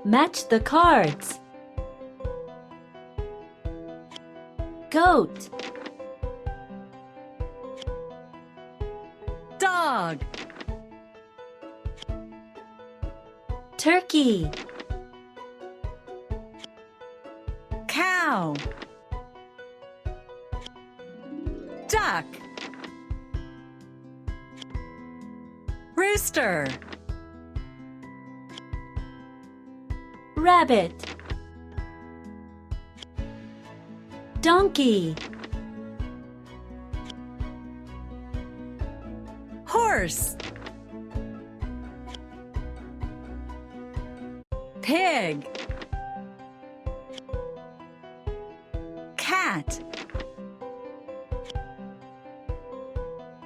Match the cards. Goat, Dog, turkey, cow, duck, rooster, rabbit, donkey, horse, pig, cat,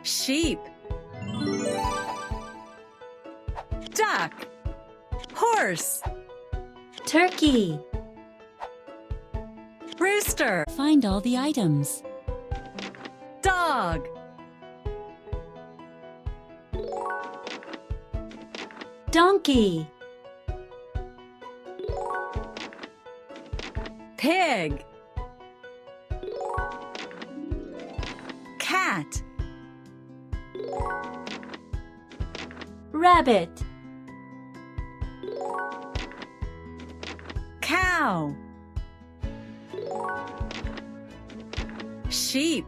sheep, duck, horse, turkey. rooster, Find all the items. dog, Donkey, pig, cat, rabbit, cow, sheep,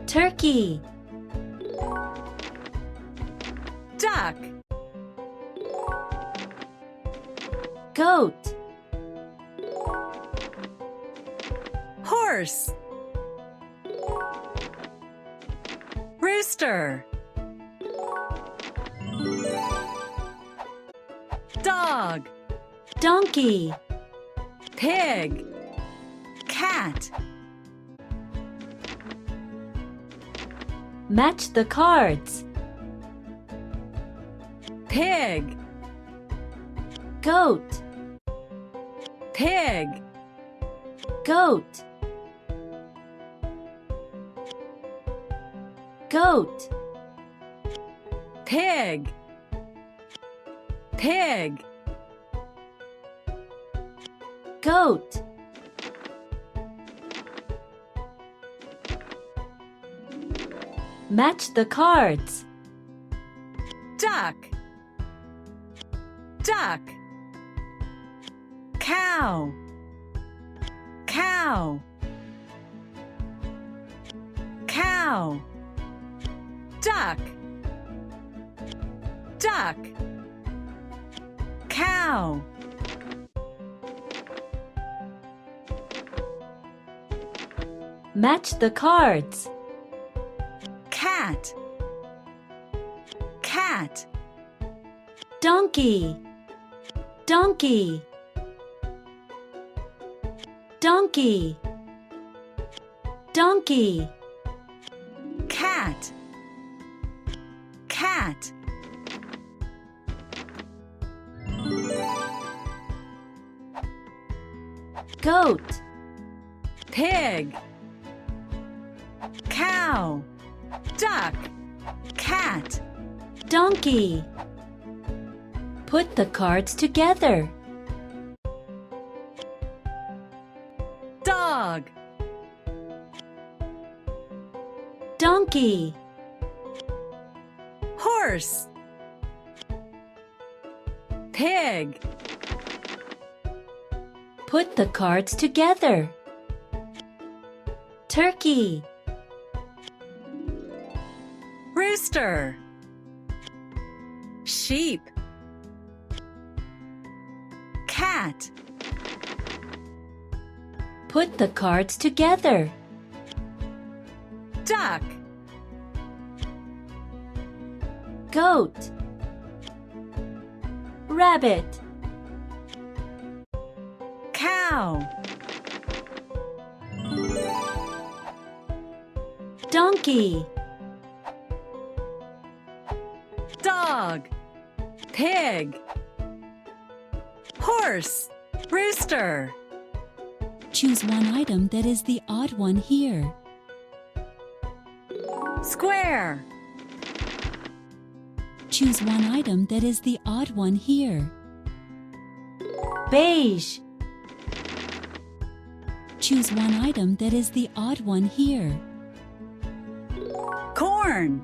turkey, duck, goat, horse, rooster, dog, donkey. pig, cat, Match the cards. pig, Goat, pig, goat, goat, pig, pig, goat. Match the cards. duck, duck, cow, cow, cow, duck, duck, cow, Match the cards. cat, cat, Donkey, donkey, donkey, donkey, cat, cat, goat, pig, cow, duck, cat, donkey. Put the cards together. dog, Donkey, horse, pig, put the cards together. Turkey, rooster, sheep, cat, put the cards together. duck, Goat, rabbit, cow, donkey, dog, pig, horse, rooster, Choose one item that is the odd one here. square, Choose one item that is the odd one here. Beige. Choose one item that is the odd one here. Corn.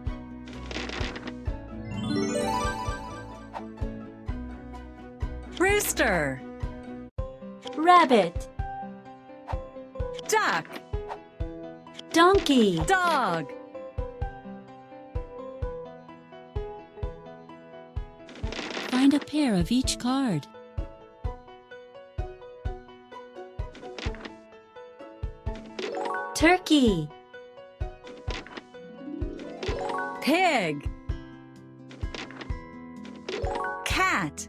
Rooster. Rabbit. Duck. Donkey. Dog. Find a pair of each card. Turkey. Pig. Cat.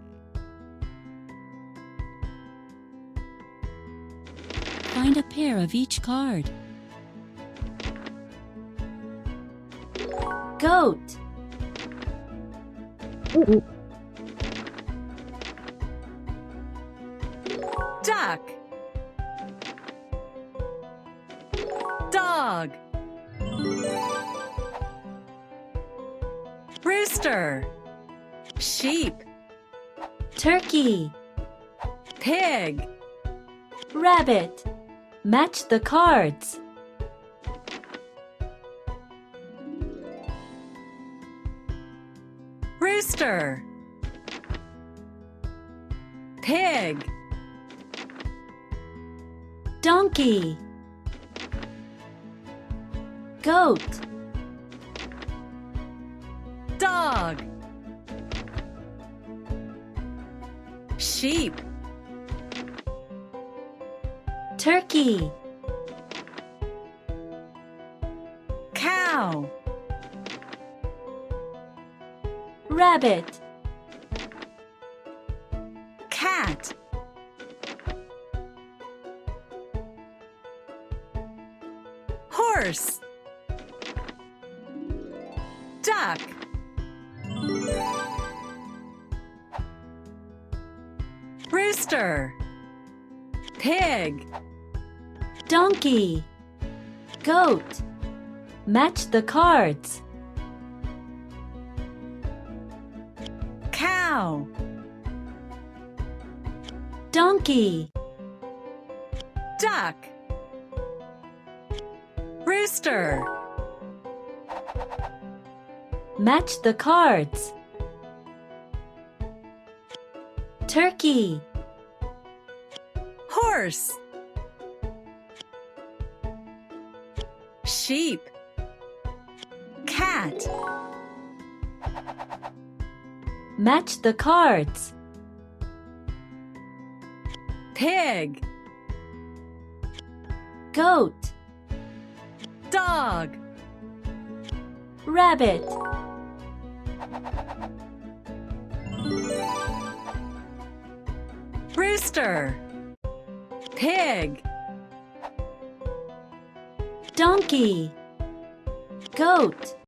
Find a pair of each card. Goat. Duck. Dog. Rooster. Sheep. Turkey. Pig. Rabbit. Match the cards. Rooster. Pig. Donkey. Goat. Dog. Sheep. Turkey. Cow. Rabbit. Cat. Horse. Duck. Rooster. Pig. Donkey. Goat. Match the cards. Cow. Donkey. Duck. Rooster. Match the cards. Turkey. Horse. Sheep. Cat. Match the cards. Pig. Goat. Dog. Rabbit. Rooster. Pig. Donkey. Goat.